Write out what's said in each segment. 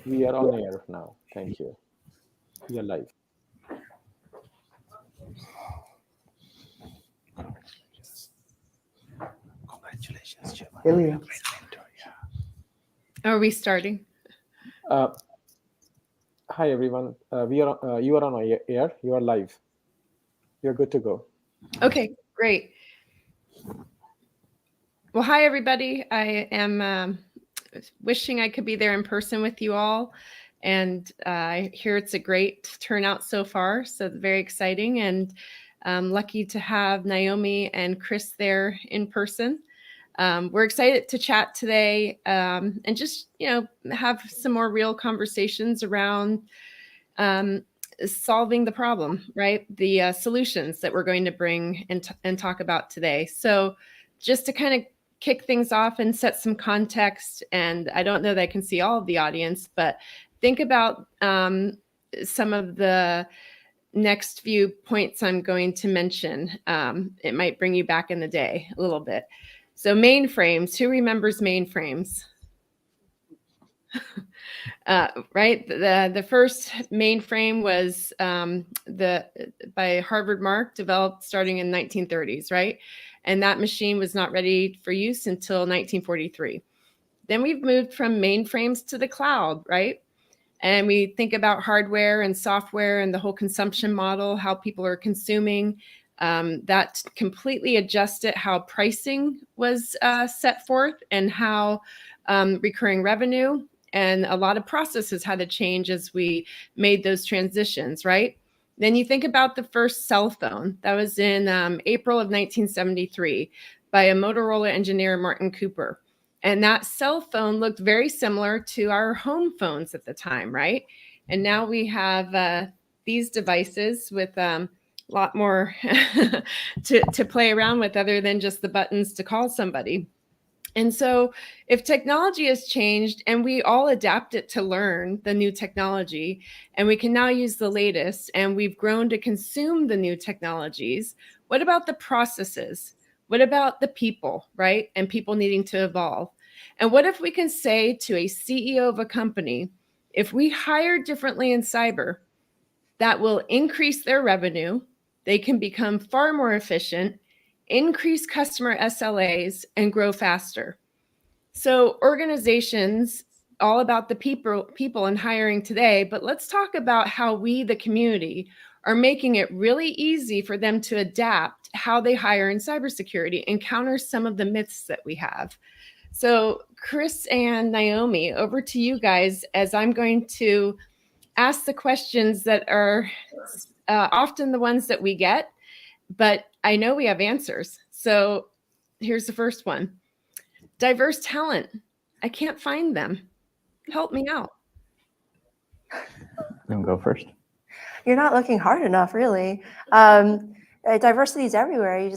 We are on air now. Thank you. We are live. Congratulations, Shiva. Ilya. Great mentor, yeah. Are we starting? Uh, Hi everyone. You are on air. You are live. You're good to go. Okay, great. Well, hi everybody. I am wishing I could be there in person with you all, and I hear it's a great turnout so far. So very exciting, and lucky to have Naomi and Chris there in person. We're excited to chat today and just have some more real conversations around solving the problem, right? The solutions that we're going to bring and talk about today. So just to kind of kick things off and set some context, and I don't know that I can see all of the audience, but think about some of the next few points I'm going to mention. It might bring you back in the day a little bit. So mainframes, who remembers mainframes? Right, the first mainframe was by Harvard Mark, developed starting in 1930s, right? And that machine was not ready for use until 1943. Then we've moved from mainframes to the cloud, right? And we think about hardware and software and the whole consumption model, how people are consuming. That completely adjusted how pricing was set forth and how recurring revenue and a lot of processes had to change as we made those transitions, right? Then you think about the first cell phone. That was in April of 1973 by a Motorola engineer, Martin Cooper. And that cell phone looked very similar to our home phones at the time, right? And now we have these devices with a lot more to play around with other than just the buttons to call somebody. And so if technology has changed and we all adapt it to learn the new technology, and we can now use the latest, and we've grown to consume the new technologies, what about the processes? What about the people, right? And people needing to evolve. And what if we can say to a CEO of a company, if we hire differently in cyber, that will increase their revenue, they can become far more efficient, increase customer SLAs, and grow faster. So organizations, all about the people and hiring today, but let's talk about how we, the community, are making it really easy for them to adapt how they hire in cybersecurity and counter some of the myths that we have. So Chris and Naomi, over to you guys, as I'm going to ask the questions that are often the ones that we get, but I know we have answers. So here's the first one. Diverse talent. I can't find them. Help me out. You want to go first? You're not looking hard enough, really. Diversity is everywhere.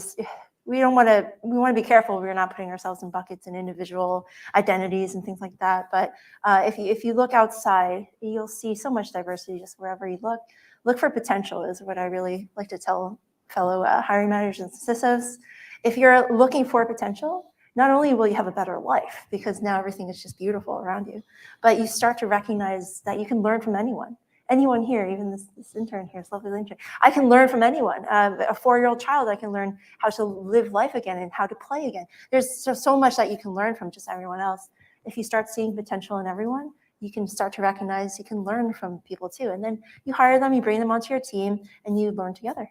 We want to be careful. We're not putting ourselves in buckets and individual identities and things like that. But if you look outside, you'll see so much diversity just wherever you look. Look for potential is what I really like to tell fellow hiring managers and CISOs. If you're looking for potential, not only will you have a better life because now everything is just beautiful around you, but you start to recognize that you can learn from anyone. Anyone here, even this intern here, this lovely intern, I can learn from anyone. A 4-year-old child, I can learn how to live life again and how to play again. There's so much that you can learn from just everyone else. If you start seeing potential in everyone, you can start to recognize you can learn from people too. And then you hire them, you bring them onto your team, and you learn together.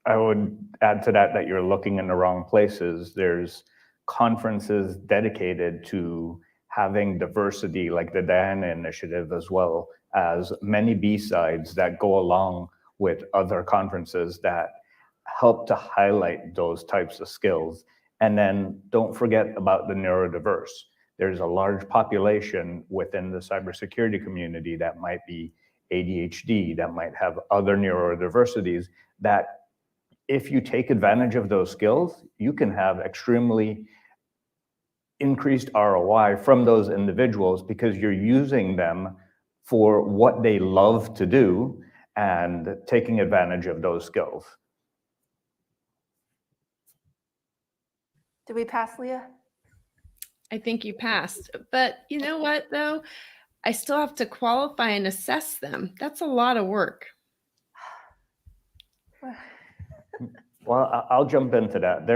I would add to that you're looking in the wrong places. There's conferences dedicated to having diversity, like the Diana Initiative, as well as many B-sides that go along with other conferences that help to highlight those types of skills. And then don't forget about the neurodiverse. There's a large population within the cybersecurity community that might be ADHD, that might have other neurodiversities, that if you take advantage of those skills, you can have extremely increased ROI from those individuals because you're using them for what they love to do and taking advantage of those skills. Did we pass, Leah? I think you passed. But you know what, though? I still have to qualify and assess them. That's a lot of work. Well, I'll jump into that.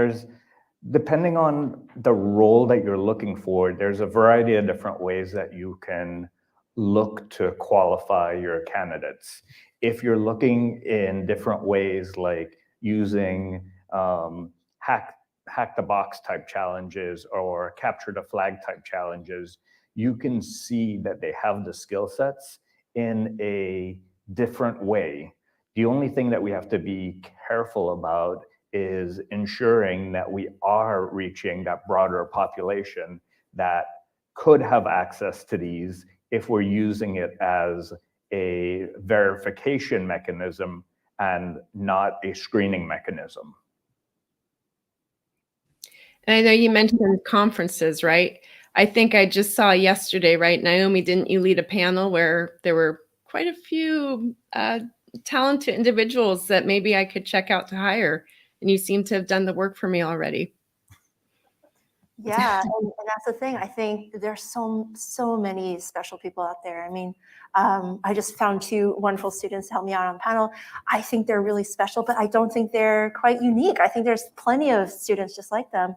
Depending on the role that you're looking for, there's a variety of different ways that you can look to qualify your candidates. If you're looking in different ways, like using hack the box type challenges or capture the flag type challenges, you can see that they have the skill sets in a different way. The only thing that we have to be careful about is ensuring that we are reaching that broader population that could have access to these if we're using it as a verification mechanism and not a screening mechanism. And I know you mentioned conferences, right? I think I just saw yesterday, right? Naomi, didn't you lead a panel where there were quite a few talented individuals that maybe I could check out to hire? And you seem to have done the work for me already. Yeah, and that's the thing. I think there's so many special people out there. I mean, I just found 2 wonderful students to help me out on the panel. I think they're really special, but I don't think they're quite unique. I think there's plenty of students just like them.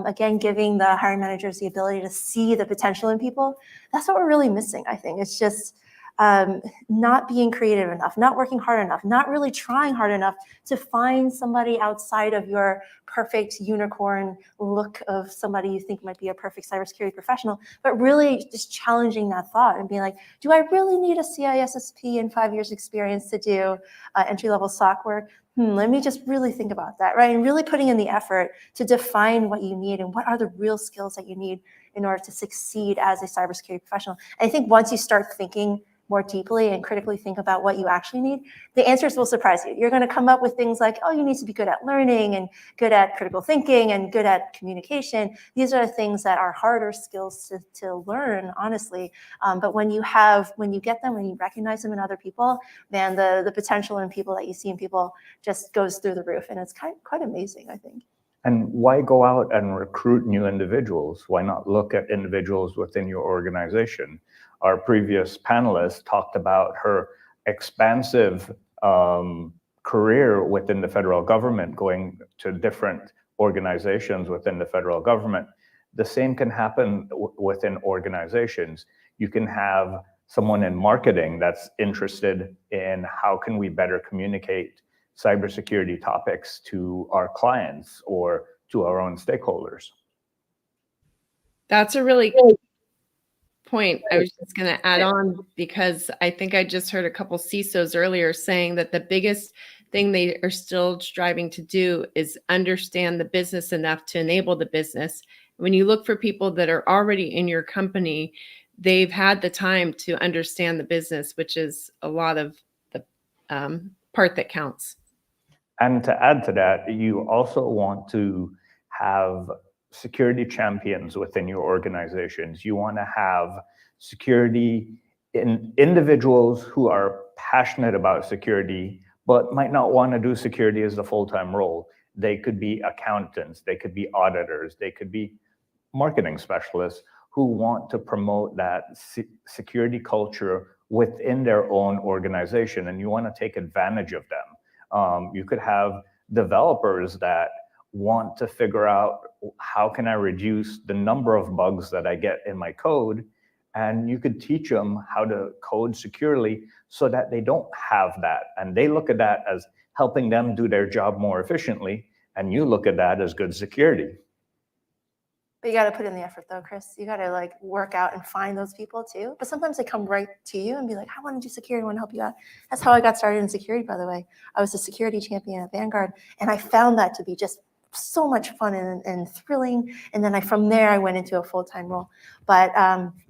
Again, giving the hiring managers the ability to see the potential in people, that's what we're really missing, I think. It's just not being creative enough, not working hard enough, not really trying hard enough to find somebody outside of your perfect unicorn look of somebody you think might be a perfect cybersecurity professional, but really just challenging that thought and being like, do I really need a CISSP and 5 years experience to do entry-level SOC work? Let me just really think about that, right? And really putting in the effort to define what you need and what are the real skills that you need in order to succeed as a cybersecurity professional. And I think once you start thinking more deeply and critically think about what you actually need, the answers will surprise you. You're going to come up with things like, oh, you need to be good at learning and good at critical thinking and good at communication. These are things that are harder skills to learn, honestly. But when you get them, when you recognize them in other people, man, the potential in people that you see in people just goes through the roof. And it's quite amazing, I think. And why go out and recruit new individuals? Why not look at individuals within your organization? Our previous panelist talked about her expansive career within the federal government, going to different organizations within the federal government. The same can happen within organizations. You can have someone in marketing that's interested in how can we better communicate cybersecurity topics to our clients or to our own stakeholders. That's a really good point. I was just going to add on, because I think I just heard a couple CISOs earlier saying that the biggest thing they are still striving to do is understand the business enough to enable the business. When you look for people that are already in your company, they've had the time to understand the business, which is a lot of the part that counts. And to add to that, you also want to have security champions within your organizations. You want to have security individuals who are passionate about security, but might not want to do security as a full-time role. They could be accountants, they could be auditors, they could be marketing specialists who want to promote that security culture within their own organization, and you want to take advantage of them. You could have developers that want to figure out how can I reduce the number of bugs that I get in my code, and you could teach them how to code securely so that they don't have that. And they look at that as helping them do their job more efficiently, and you look at that as good security. But you got to put in the effort though, Chris. You got to like work out and find those people too. But sometimes they come right to you and be like, I want to do security, I want to help you out. That's how I got started in security, by the way. I was a security champion at Vanguard, and I found that to be just so much fun and thrilling. And then from there, I went into a full-time role. But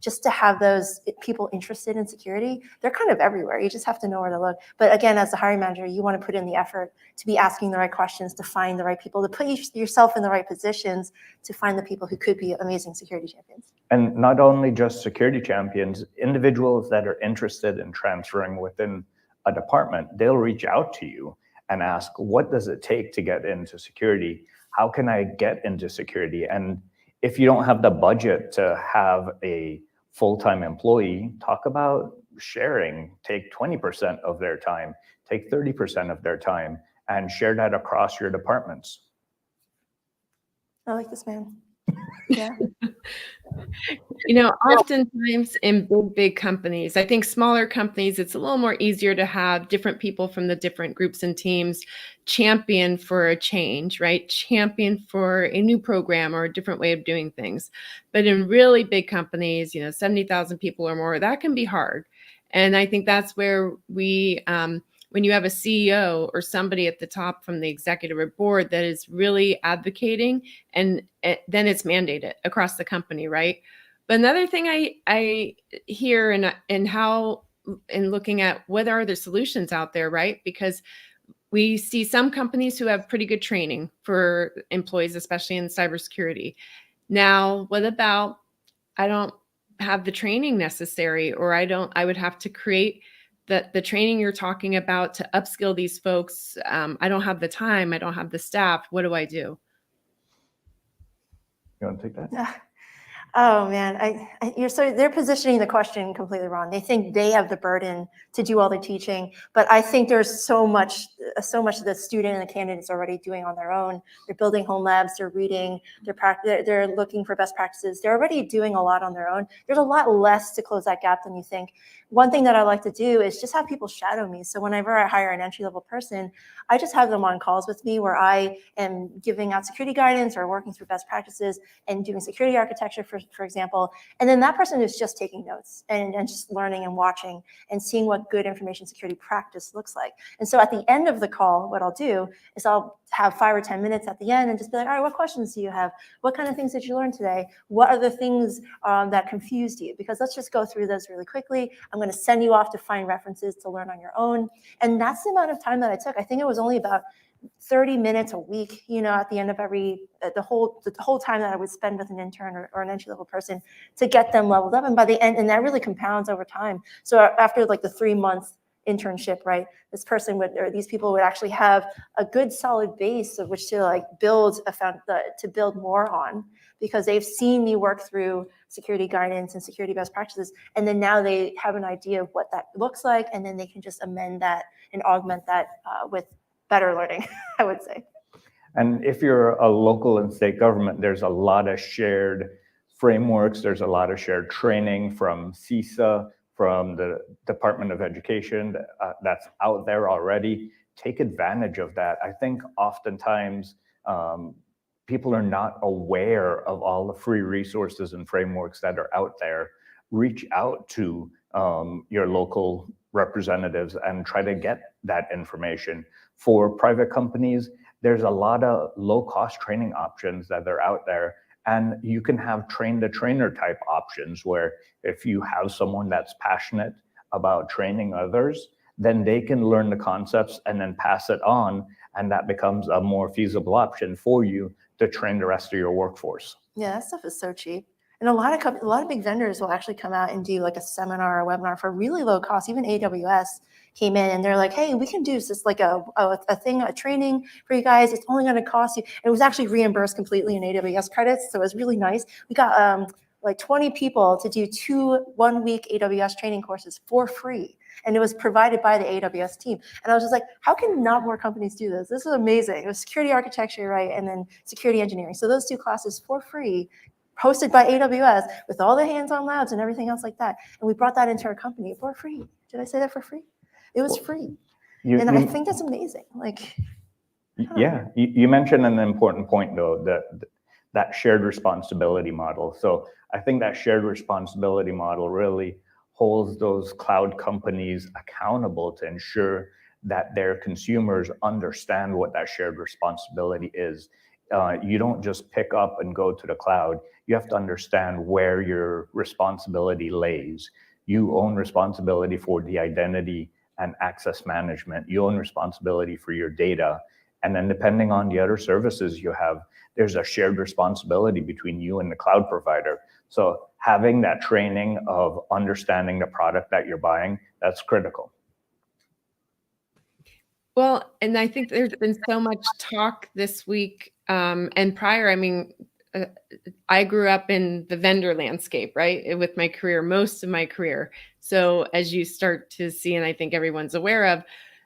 just to have those people interested in security, they're kind of everywhere. You just have to know where to look. But again, as a hiring manager, you want to put in the effort to be asking the right questions, to find the right people, to put yourself in the right positions to find the people who could be amazing security champions. And not only just security champions, individuals that are interested in transferring within a department, they'll reach out to you and ask, what does it take to get into security? How can I get into security? And if you don't have the budget to have a full-time employee, talk about sharing. Take 20% of their time, take 30% of their time, and share that across your departments. I like this man. Yeah. You know, oftentimes in big companies, I think smaller companies, it's a little more easier to have different people from the different groups and teams champion for a change, right? Champion for a new program or a different way of doing things. But in really big companies, you know, 70,000 people or more, that can be hard. And I think that's where we, when you have a CEO or somebody at the top from the executive or board that is really advocating, and then it's mandated across the company, right? But another thing I hear and how in looking at what are the solutions out there, right? Because we see some companies who have pretty good training for employees, especially in cybersecurity. Now, what about I don't have the training necessary, or I would have to create the training you're talking about to upskill these folks. I don't have the time. I don't have the staff. What do I do? You want to take that? Oh man, so they're positioning the question completely wrong. They think they have the burden to do all the teaching, but I think there's so much that the student and the candidate's already doing on their own. They're building home labs, they're reading, they're looking for best practices. They're already doing a lot on their own. There's a lot less to close that gap than you think. One thing that I like to do is just have people shadow me. So whenever I hire an entry-level person, I just have them on calls with me where I am giving out security guidance or working through best practices and doing security architecture, for example. And then that person is just taking notes and just learning and watching and seeing what good information security practice looks like. And so at the end of the call, what I'll do is I'll have 5 or 10 minutes at the end and just be like, all right, what questions do you have? What kind of things did you learn today? What are the things that confused you? Because let's just go through those really quickly. I'm going to send you off to find references to learn on your own. And that's the amount of time that I took. I think it was only about 30 minutes a week, you know, at the end of the whole time that I would spend with an intern or an entry-level person to get them leveled up. And by the end, and that really compounds over time. So after like the 3-month internship, right, this person would, or these people would actually have a good solid base of which to like build to build more on, because they've seen me work through security guidance and security best practices. And then now they have an idea of what that looks like. And then they can just amend that and augment that with better learning, I would say. And if you're a local and state government, there's a lot of shared frameworks. There's a lot of shared training from CISA, from the Department of Education that's out there already. Take advantage of that. I think oftentimes people are not aware of all the free resources and frameworks that are out there. Reach out to your local representatives and try to get that information. For private companies, there's a lot of low-cost training options that are out there. And you can have train-the-trainer type options where if you have someone that's passionate about training others, then they can learn the concepts and then pass it on. And that becomes a more feasible option for you to train the rest of your workforce. Yeah, that stuff is so cheap. And a lot of big vendors will actually come out and do like a seminar or webinar for really low cost. Even AWS came in and they're like, hey, we can do this like a training for you guys. It's only going to cost you. And it was actually reimbursed completely in AWS credits. So it was really nice. We got like 20 people to do 2 one-week AWS training courses for free. And it was provided by the AWS team. And I was just like, how can not more companies do this? This is amazing. It was security architecture, right? And then security engineering. So those 2 classes for free, hosted by AWS with all the hands-on labs and everything else like that. And we brought that into our company for free. Did I say that for free? It was free. And I think that's amazing. Like, yeah, you mentioned an important point though, that shared responsibility model. So I think that shared responsibility model really holds those cloud companies accountable to ensure that their consumers understand what that shared responsibility is. You don't just pick up and go to the cloud. You have to understand where your responsibility lays. You own responsibility for the identity and access management. You own responsibility for your data. And then depending on the other services you have, there's a shared responsibility between you and the cloud provider. So having that training of understanding the product that you're buying, that's critical. Well, and I think there's been so much talk this week and prior. I mean, I grew up in the vendor landscape, right? With my career, most of my career. So as you start to see, and I think everyone's aware of,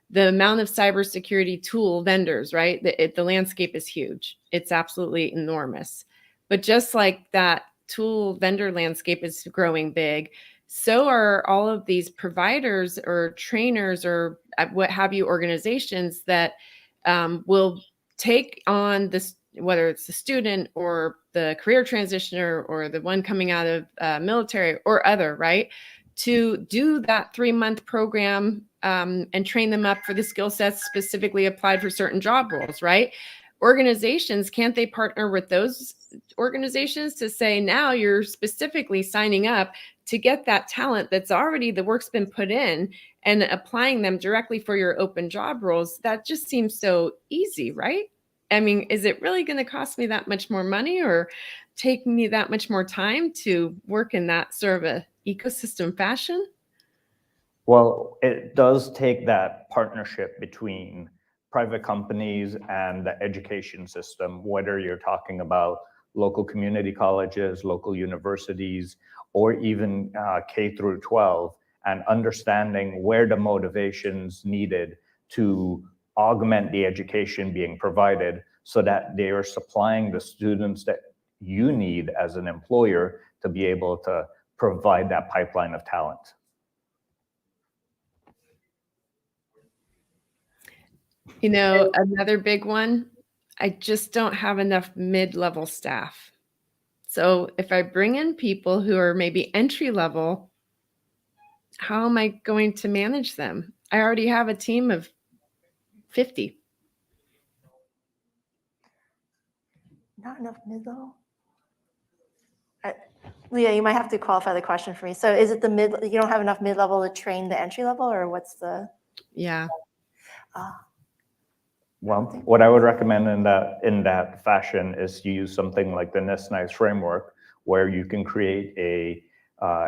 the amount of cybersecurity tool vendors, right? The landscape is huge. It's absolutely enormous. But just like that tool vendor landscape is growing big, so are all of these providers or trainers or what have you, organizations that will take on this, whether it's the student or the career transitioner or the one coming out of military or other, right? To do that 3-month program and train them up for the skill sets specifically applied for certain job roles, right? Organizations, can't they partner with those organizations to say, now you're specifically signing up to get that talent that's already, the work's been put in, and applying them directly for your open job roles? That just seems so easy, right? I mean, is it really going to cost me that much more money or take me that much more time to work in that sort of a ecosystem fashion? Well, it does take that partnership between private companies and the education system, whether you're talking about local community colleges, local universities, or even K through 12, and understanding where the motivation's needed to augment the education being provided so that they are supplying the students that you need as an employer to be able to provide that pipeline of talent. You know, another big one, I just don't have enough mid-level staff. So if I bring in people who are maybe entry level, how am I going to manage them? I already have a team of 50. Not enough mid-level? Leah, you might have to qualify the question for me. So is it the mid, you don't have enough mid-level to train the entry level, or what's the? Yeah. Well, what I would recommend in that fashion is you use something like the NIST framework, where you can create a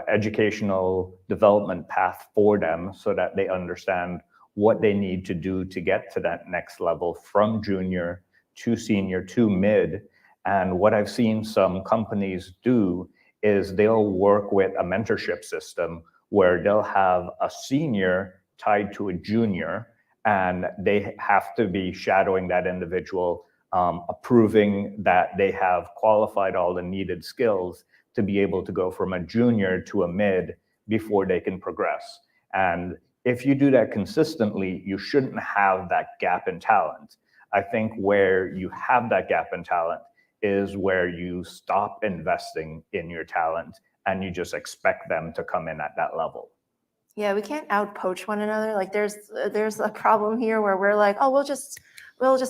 educational development path for them so that they understand what they need to do to get to that next level from junior to senior to mid. And what I've seen some companies do is they'll work with a mentorship system where they'll have a senior tied to a junior, and they have to be shadowing that individual, approving that they have qualified all the needed skills to be able to go from a junior to a mid before they can progress. And if you do that consistently, you shouldn't have that gap in talent. I think where you have that gap in talent is where you stop investing in your talent and you just expect them to come in at that level. Yeah, we can't out-poach one another. Like there's a problem here where we're like, oh, we'll just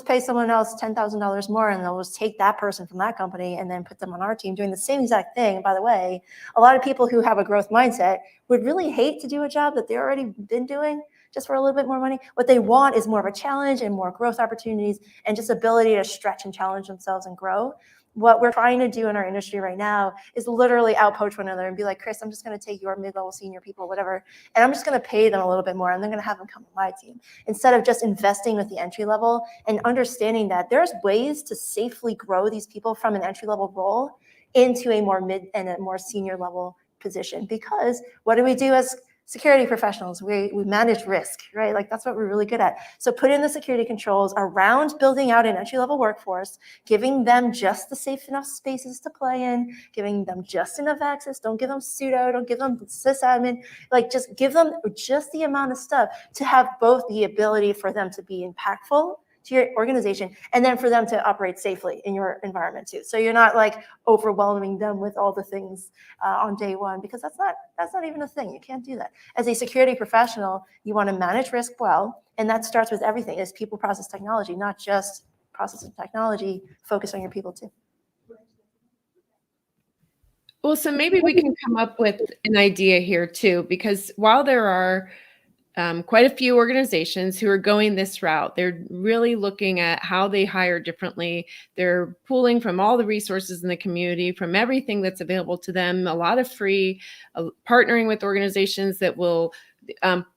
pay someone else $10,000 more, and they'll just take that person from that company and then put them on our team doing the same exact thing. By the way, a lot of people who have a growth mindset would really hate to do a job that they've already been doing just for a little bit more money. What they want is more of a challenge and more growth opportunities and just ability to stretch and challenge themselves and grow. What we're trying to do in our industry right now is literally outpoach one another and be like, Chris, I'm just going to take your mid-level senior people, whatever, and I'm just going to pay them a little bit more, and they're going to have them come to my team, instead of just investing with the entry level and understanding that there's ways to safely grow these people from an entry level role into a more mid and a more senior level position. Because what do we do as security professionals? We manage risk, right? Like that's what we're really good at. So put in the security controls around building out an entry-level workforce, giving them just the safe enough spaces to play in, giving them just enough access. Don't give them sudo, don't give them sysadmin. Like just give them just the amount of stuff to have both the ability for them to be impactful to your organization, and then for them to operate safely in your environment too. So you're not like overwhelming them with all the things on day one, because that's not even a thing. You can't do that. As a security professional, you want to manage risk well, and that starts with everything. It's people, process, technology, not just process and technology. Focus on your people too. Well, so maybe we can come up with an idea here too, because while there are quite a few organizations who are going this route, they're really looking at how they hire differently. They're pulling from all the resources in the community, from everything that's available to them, a lot of free, partnering with organizations that will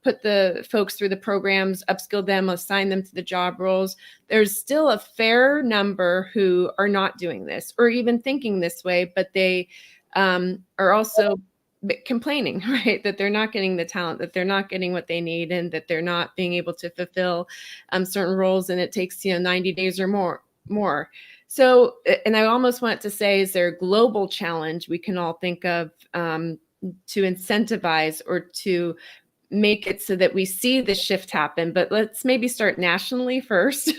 put the folks through the programs, upskill them, assign them to the job roles. There's still a fair number who are not doing this or even thinking this way, but they are also complaining, right? That they're not getting the talent, that they're not getting what they need, and that they're not being able to fulfill certain roles. And it takes, 90 days or more. So, and I almost want to say, is there a global challenge we can all think of to incentivize or to make it so that we see the shift happen? But let's maybe start nationally first,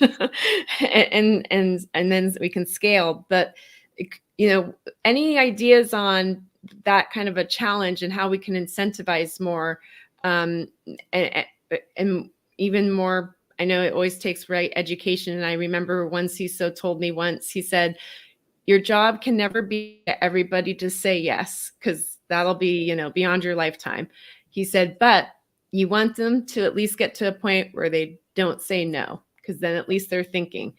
and then we can scale. But any ideas on that kind of a challenge and how we can incentivize more, and even more? I know it always takes right education. And I remember one CISO told me once, he said, your job can never be everybody to say yes, because that'll be, beyond your lifetime. He said, but you want them to at least get to a point where they don't say no, because then at least they're thinking.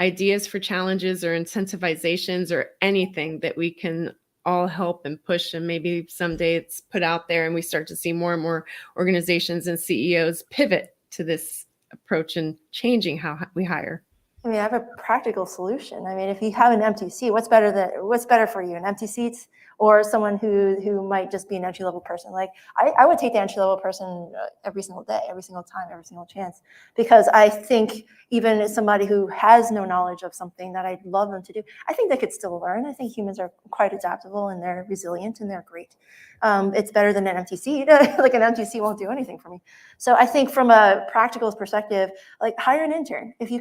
Ideas for challenges or incentivizations or anything that we can all help and push, and maybe someday it's put out there and we start to see more and more organizations and CEOs pivot to this approach and changing how we hire. I mean, I have a practical solution. I mean, if you have an empty seat, what's better for you, an empty seat or someone who might just be an entry-level person? Like, I would take the entry-level person every single day, every single time, every single chance, because I think even as somebody who has no knowledge of something that I'd love them to do, I think they could still learn. I think humans are quite adaptable and they're resilient and they're great. It's better than an empty seat. Like, an empty seat won't do anything for me. So I think from a practical perspective, like, hire an intern. If you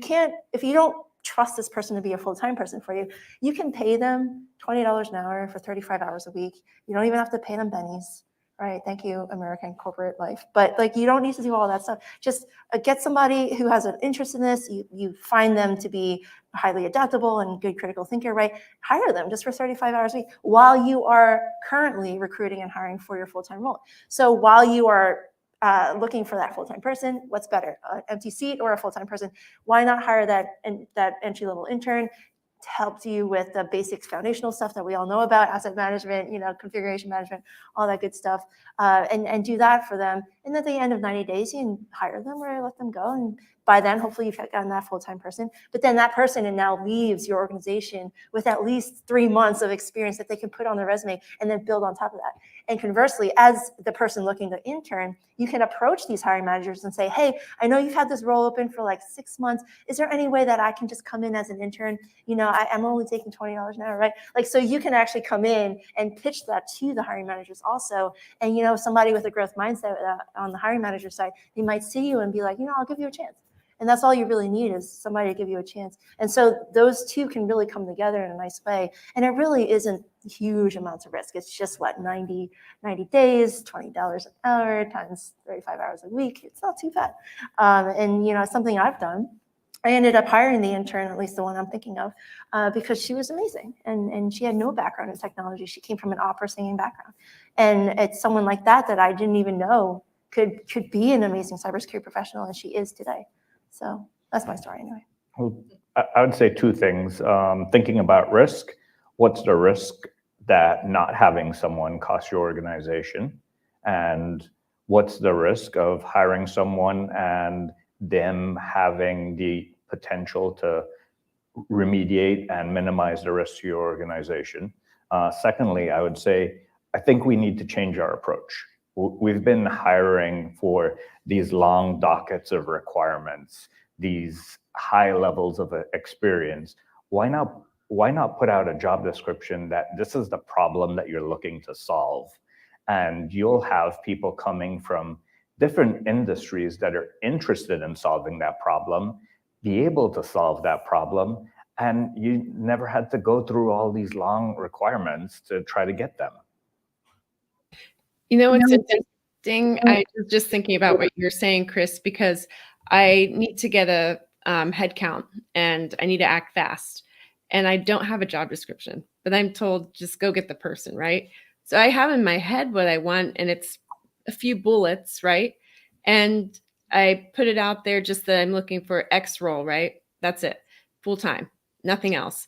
don't trust this person to be a full-time person for you, you can pay them $20 an hour for 35 hours a week. You don't even have to pay them pennies, right? Thank you, American corporate life. But like, you don't need to do all that stuff. Just get somebody who has an interest in this. You find them to be highly adaptable and good critical thinker, right? Hire them just for 35 hours a week while you are currently recruiting and hiring for your full-time role. So while you are looking for that full-time person, what's better, an empty seat or a full-time person? Why not hire that entry-level intern to help you with the basics, foundational stuff that we all know about, asset management, configuration management, all that good stuff, and do that for them. And at the end of 90 days, you can hire them or let them go. And by then, hopefully you've gotten that full-time person. But then that person now leaves your organization with at least 3 months of experience that they can put on their resume and then build on top of that. And conversely, as the person looking to intern, you can approach these hiring managers and say, hey, I know you've had this role open for like 6 months. Is there any way that I can just come in as an intern? I'm only taking $20 an hour, right? Like, so you can actually come in and pitch that to the hiring managers also. And, somebody with a growth mindset on the hiring manager side, they might see you and be like, I'll give you a chance. And that's all you really need, is somebody to give you a chance. And so those two can really come together in a nice way. And it really isn't huge amounts of risk. It's just 90 days, $20 an hour times 35 hours a week. It's not too bad. And it's something I've done. I ended up hiring the intern, at least the one I'm thinking of, because she was amazing. And she had no background in technology. She came from an opera singing background. And it's someone like that I didn't even know could be an amazing cybersecurity professional, and she is today. So that's my story anyway. Well, I would say two things. Thinking about risk, what's the risk that not having someone costs your organization? And what's the risk of hiring someone and them having the potential to remediate and minimize the risk to your organization? Secondly, I would say, I think we need to change our approach. We've been hiring for these long dockets of requirements, these high levels of experience. Why not put out a job description that this is the problem that you're looking to solve? And you'll have people coming from different industries that are interested in solving that problem, be able to solve that problem, and you never had to go through all these long requirements to try to get them. It's interesting. I was just thinking about what you're saying, Chris, because I need to get a head count and I need to act fast. And I don't have a job description, but I'm told just go get the person, right? So I have in my head what I want, and it's a few bullets, right? And I put it out there just that I'm looking for X role, right? That's it, full time, nothing else.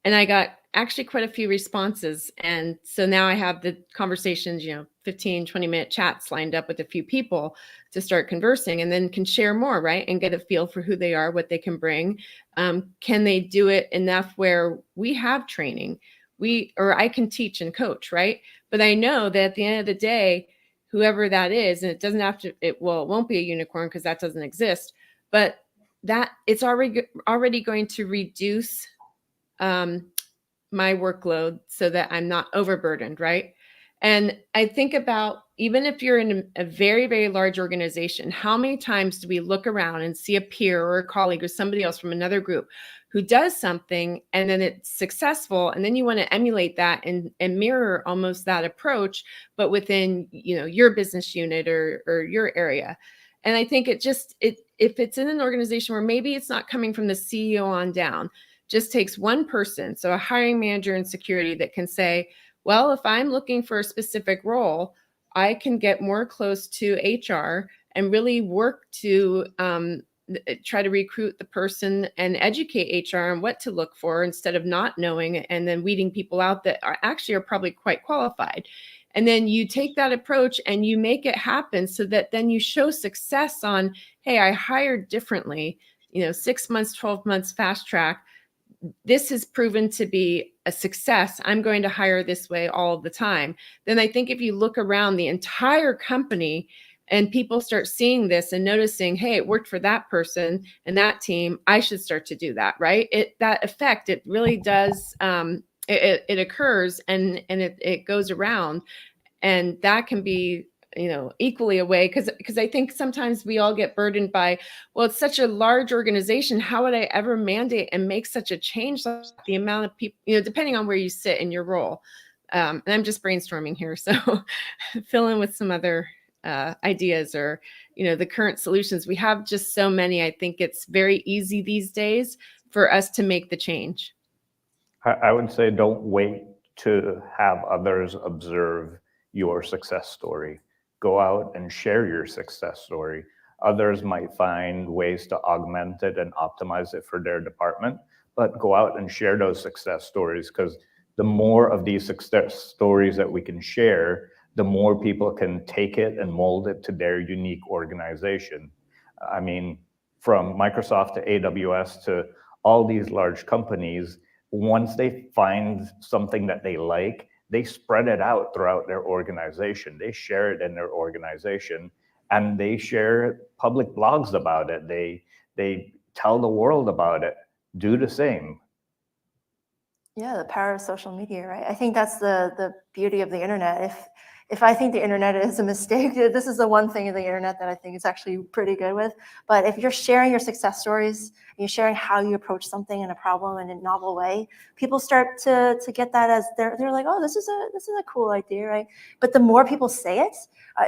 And I got actually quite a few responses. And so now I have the conversations, 15, 20-minute chats lined up with a few people to start conversing, and then can share more, right? And get a feel for who they are, what they can bring. Can they do it enough where we have training? Or I can teach and coach, right? But I know that at the end of the day, whoever that is, and it doesn't have to, it won't be a unicorn because that doesn't exist, but that it's already going to reduce my workload so that I'm not overburdened, right? And I think about, even if you're in a very, very large organization, how many times do we look around and see a peer or a colleague or somebody else from another group who does something and then it's successful, and then you want to emulate that and mirror almost that approach, but within your business unit or your area. And I think if it's in an organization where maybe it's not coming from the CEO on down, just takes one person, so a hiring manager in security, that can say, well, if I'm looking for a specific role, I can get more close to HR and really work to try to recruit the person and educate HR on what to look for, instead of not knowing and then weeding people out that are probably quite qualified. And then you take that approach and you make it happen, so that then you show success on, hey, I hired differently, 6 months, 12 months, fast track. This has proven to be a success. I'm going to hire this way all the time. Then I think if you look around the entire company and people start seeing this and noticing, hey, it worked for that person and that team, I should start to do that, right? That effect, it really does, it occurs and it goes around. And that can be, equally a way, because I think sometimes we all get burdened by, well, it's such a large organization. How would I ever mandate and make such a change? Like the amount of people, depending on where you sit in your role. And I'm just brainstorming here, so fill in with some other ideas or, the current solutions. We have just so many. I think it's very easy these days for us to make the change. I would say don't wait to have others observe your success story. Go out and share your success story. Others might find ways to augment it and optimize it for their department, but go out and share those success stories, because the more of these success stories that we can share, the more people can take it and mold it to their unique organization. I mean, from Microsoft to AWS to all these large companies, once they find something that they like, they spread it out throughout their organization. They share it in their organization, and they share public blogs about it. They tell the world about it. Do the same. Yeah, the power of social media, right? I think that's the beauty of the internet. If I think the internet is a mistake, this is the one thing in the internet that I think is actually pretty good with. But if you're sharing your success stories, you're sharing how you approach something in a problem in a novel way, people start to get that as they're like, oh, this is a cool idea, right? But the more people say it,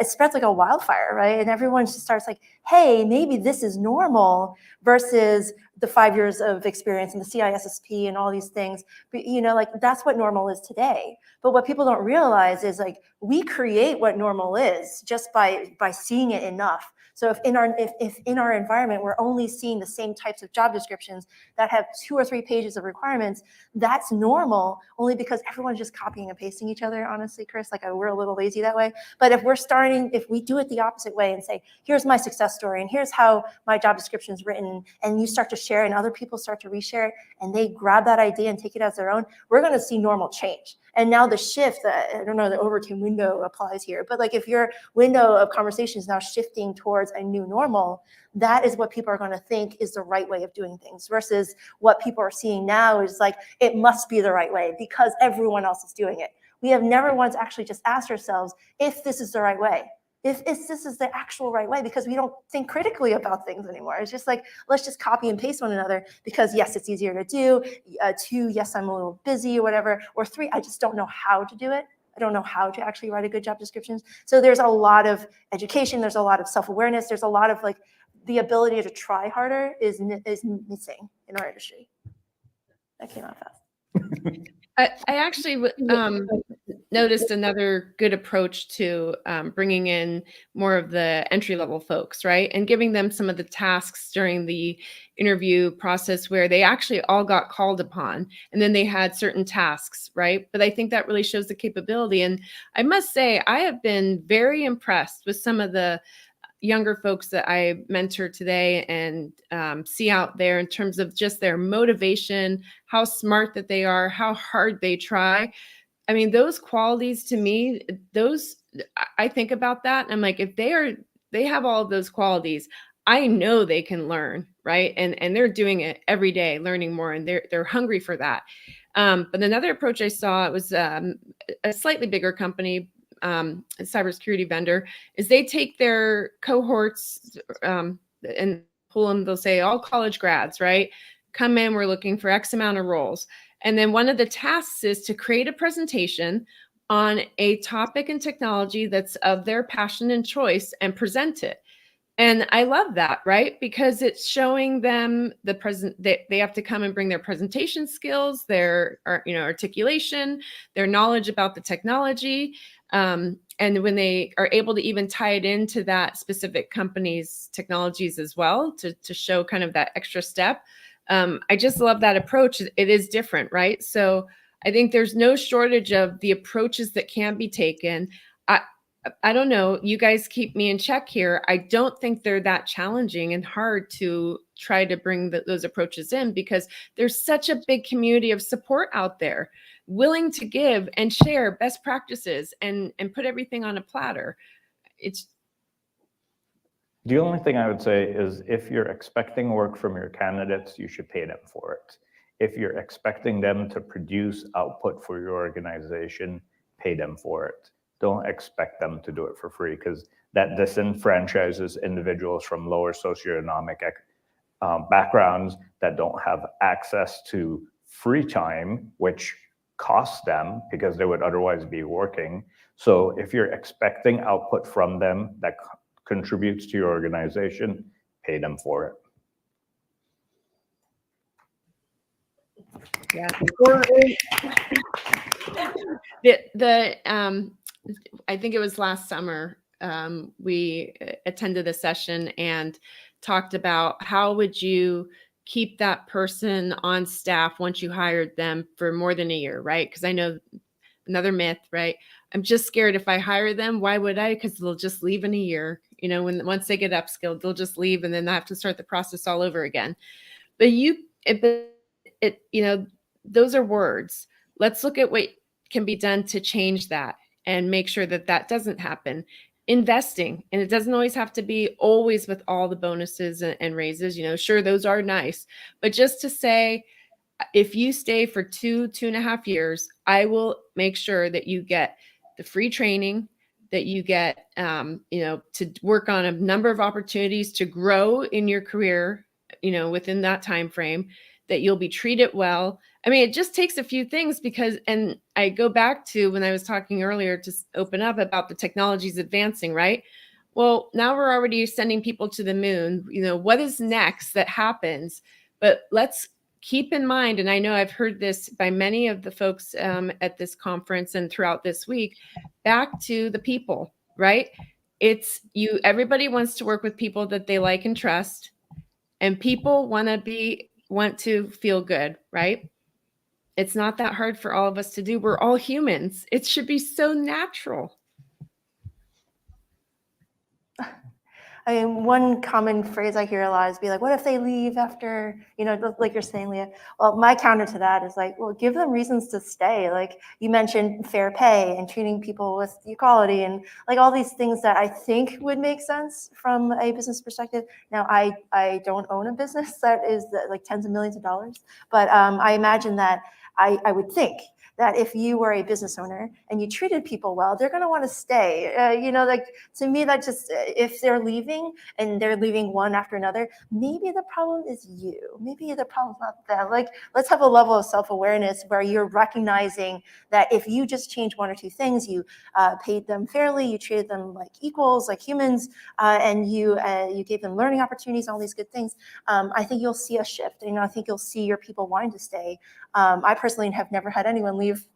it spreads like a wildfire, right? And everyone just starts like, hey, maybe this is normal, versus the 5 years of experience and the CISSP and all these things. But, like that's what normal is today. But what people don't realize is like we create what normal is just by seeing it enough. So if in our environment we're only seeing the same types of job descriptions that have 2 or 3 pages of requirements, that's normal only because everyone's just copying and pasting each other, honestly, Chris. Like we're a little lazy that way. But if we do it the opposite way and say, here's my success story and here's how my job description is written, and you start to share and other people start to reshare it and they grab that idea and take it as their own, we're going to see normal change. And now the shift, I don't know, the Overton window applies here, but like if your window of conversation is now shifting towards a new normal, that is what people are going to think is the right way of doing things, versus what people are seeing now is like, it must be the right way because everyone else is doing it. We have never once actually just asked ourselves if this is the right way. If this is the actual right way, because we don't think critically about things anymore. It's just like, let's just copy and paste one another because yes, it's easier to do. 2, yes, I'm a little busy or whatever. Or 3, I just don't know how to do it. I don't know how to actually write a good job description. So there's a lot of education. There's a lot of self-awareness. There's a lot of like the ability to try harder is missing in our industry. That came out fast. I actually noticed another good approach to bringing in more of the entry-level folks, right? And giving them some of the tasks during the interview process where they actually all got called upon, and then they had certain tasks, right? But I think that really shows the capability. And I must say, I have been very impressed with some of the younger folks that I mentor today and see out there in terms of just their motivation, how smart that they are, how hard they try. I mean, those qualities to me, I think about that and I'm like, if they have all of those qualities, I know they can learn, right? And they're doing it every day, learning more, and they're hungry for that. But another approach I saw, it was a slightly bigger company, a cybersecurity vendor, is they take their cohorts and pull them. They'll say all college grads, right? Come in, we're looking for X amount of roles. And then one of the tasks is to create a presentation on a topic in technology that's of their passion and choice and present it. And I love that, right? Because it's showing them they have to come and bring their presentation skills, their articulation, their knowledge about the technology. And when they are able to even tie it into that specific company's technologies as well to show kind of that extra step. I just love that approach. It is different, right? So I think there's no shortage of the approaches that can be taken. I don't know. You guys keep me in check here. I don't think they're that challenging and hard to try to bring those approaches in because there's such a big community of support out there willing to give and share best practices and put everything on a platter. It's The only thing I would say is if you're expecting work from your candidates, you should pay them for it. If you're expecting them to produce output for your organization, pay them for it. Don't expect them to do it for free because that disenfranchises individuals from lower socioeconomic backgrounds that don't have access to free time, which costs them because they would otherwise be working. So if you're expecting output from them that contributes to your organization, pay them for it. yeah. I think it was last summer, we attended a session and talked about how would you keep that person on staff once you hired them for more than a year, right? Because I know another myth, right? I'm just scared if I hire them, why would I? Because they'll just leave in a year. Once they get upskilled, they'll just leave and then I have to start the process all over again. But those are words. Let's look at what can be done to change that and make sure that that doesn't happen. Investing, and it doesn't always have to be always with all the bonuses and raises. Sure, those are nice, but just to say, if you stay for 2.5 years, I will make sure that you get the free training, that you get, to work on a number of opportunities to grow in your career, within that time frame, that you'll be treated well. I mean, it just takes a few things and I go back to when I was talking earlier to open up about the technologies advancing, right? Well, now we're already sending people to the moon. What is next that happens? But let's keep in mind, and I know I've heard this by many of the folks at this conference and throughout this week, back to the people, right? Everybody wants to work with people that they like and trust, and people want to feel good, right? It's not that hard for all of us to do. We're all humans. It should be so natural. I mean, one common phrase I hear a lot is be like, what if they leave after, like you're saying, Leah? Well, my counter to that is like, well, give them reasons to stay. Like you mentioned fair pay and treating people with equality and like all these things that I think would make sense from a business perspective. Now, I don't own a business that is like tens of millions of dollars, but I imagine that I would think that if you were a business owner and you treated people well, they're going to want to stay. Like to me, that just, if they're leaving and they're leaving one after another, maybe the problem is you. Maybe the problem's not them. Like, let's have a level of self-awareness where you're recognizing that if you just change one or two things, you paid them fairly, you treated them like equals, like humans, and you gave them learning opportunities, all these good things. I think you'll see a shift. I think you'll see your people wanting to stay I personally have never had anyone leave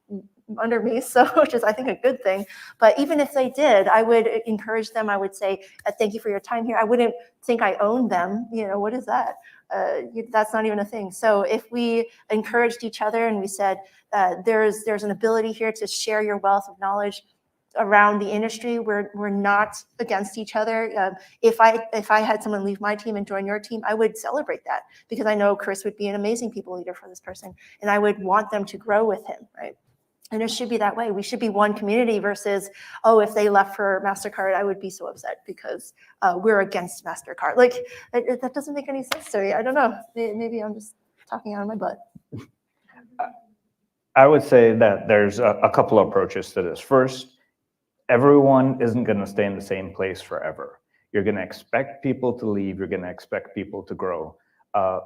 under me, so which is I think a good thing. But even if they did, I would encourage them. I would say, thank you for your time here. I wouldn't think I owned them. What is that? That's not even a thing. So if we encouraged each other and we said, there's an ability here to share your wealth of knowledge around the industry, we're not against each other. If I had someone leave my team and join your team, I would celebrate that, because I know Chris would be an amazing people leader for this person, and I would want them to grow with him, right? And it should be that way. We should be one community versus, oh, if they left for MasterCard, I would be so upset because we're against MasterCard. Like, that doesn't make any sense to me. I don't know. Maybe I'm just talking out of my butt. I would say that there's a couple of approaches to this. First, everyone isn't going to stay in the same place forever. You're going to expect people to leave. You're going to expect people to grow.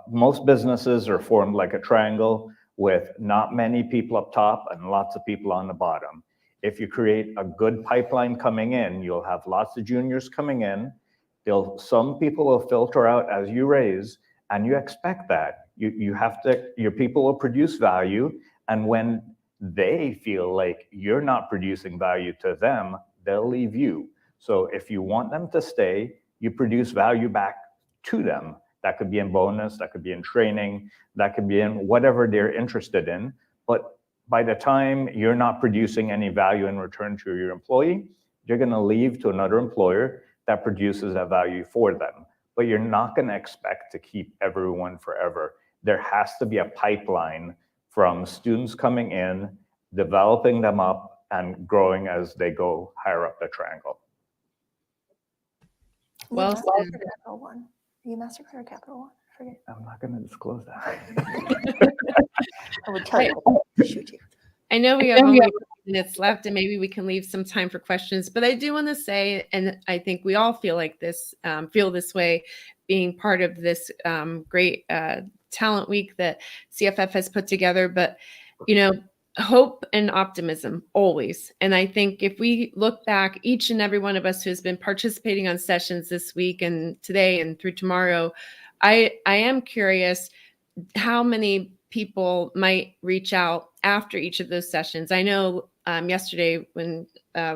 Most businesses are formed like a triangle with not many people up top and lots of people on the bottom. If you create a good pipeline coming in, you'll have lots of juniors coming in. Some people will filter out as you raise, and you expect that. Your people will produce value, and when they feel like you're not producing value to them, they'll leave you. So if you want them to stay, you produce value back to them. That could be in bonus, that could be in training, that could be in whatever they're interested in. But by the time you're not producing any value in return to your employee, you're going to leave to another employer that produces that value for them. But you're not going to expect to keep everyone forever. There has to be a pipeline from students coming in, developing them up, and growing as they go higher up the triangle. Well said. Capital One. Are you MasterCard or Capital One? I forget. I'm not going to disclose that. I would tell you. Shoot you. I know we have only minutes left, and maybe we can leave some time for questions. But I do want to say, and I think we all feel like this, feel this way, being part of this great talent week that CFF has put together. But hope and optimism always. And I think if we look back, each and every one of us who has been participating on sessions this week and today and through tomorrow, I am curious how many people might reach out after each of those sessions. I know yesterday when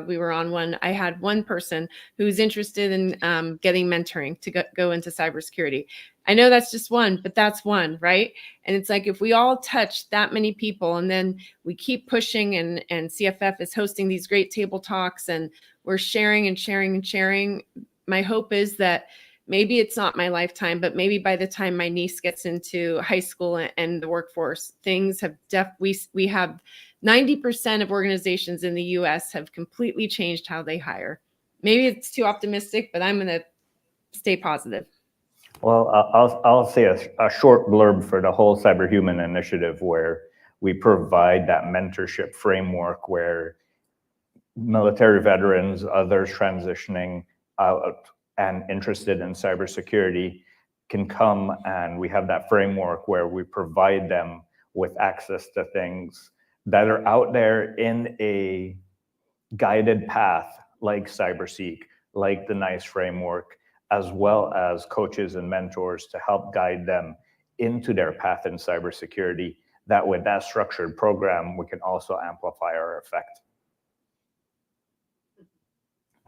we were on one, I had one person who's interested in getting mentoring to go into cybersecurity. I know that's just one, but that's one, right? And it's like, if we all touch that many people and then we keep pushing, and CFF is hosting these great table talks and we're sharing and sharing and sharing, my hope is that maybe it's not my lifetime, but maybe by the time my niece gets into high school and the workforce, things have we have 90% of organizations in the US have completely changed how they hire. Maybe it's too optimistic, but I'm going to stay positive. Well, I'll say a short blurb for the whole Cyberhuman initiative, where we provide that mentorship framework where military veterans, others transitioning out and interested in cybersecurity can come, and we have that framework where we provide them with access to things that are out there in a guided path, like CyberSeek, like the NICE framework, as well as coaches and mentors to help guide them into their path in cybersecurity. That with that structured program, we can also amplify our effect.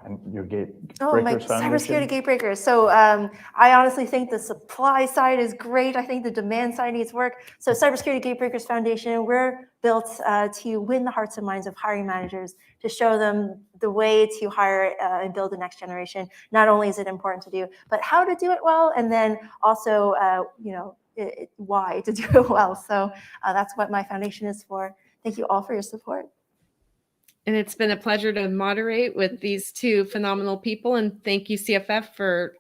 And your Gatebreakers Foundation? Cybersecurity Gatebreakers. So I honestly think the supply side is great. I think the demand side needs work. So Cybersecurity Gatebreakers Foundation, we're built to win the hearts and minds of hiring managers, to show them the way to hire and build the next generation. Not only is it important to do, but how to do it well, and then also, why to do it well. So that's what my foundation is for. Thank you all for your support. And it's been a pleasure to moderate with these two phenomenal people. And thank you, CFF, for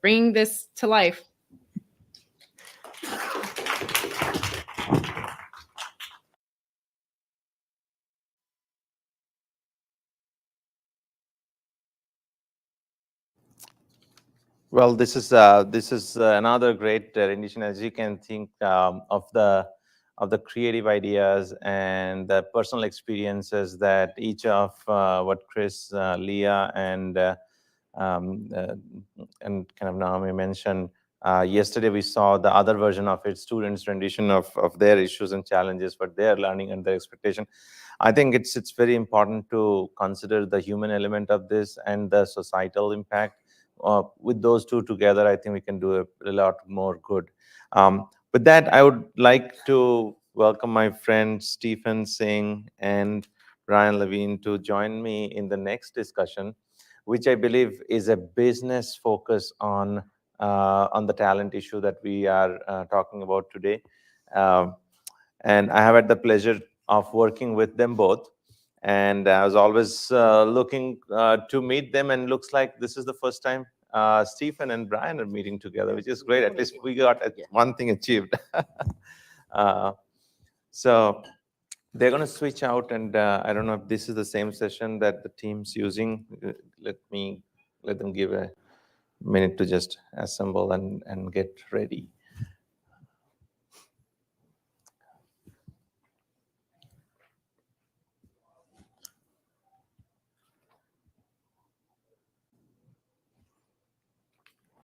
bringing this to life. Well, this is another great rendition, as you can think of the creative ideas and the personal experiences that each of what Chris, Leah, and kind of Naomi mentioned Yesterday, we saw the other version of it, students' rendition of their issues and challenges for their learning and their expectation. I think it's very important to consider the human element of this and the societal impact. With those two together, I think we can do a lot more good. With that, I would like to welcome my friend Stephen Singh and Brian Levine to join me in the next discussion, which I believe is a business focus on the talent issue that we are talking about today. And I have had the pleasure of working with them both. And I was always looking to meet them, and looks like this is the first time Stephen and Brian are meeting together, which is great. At least we got one thing achieved. So they're going to switch out, and I don't know if this is the same session that the team's using. Let them give a minute to just assemble and get ready.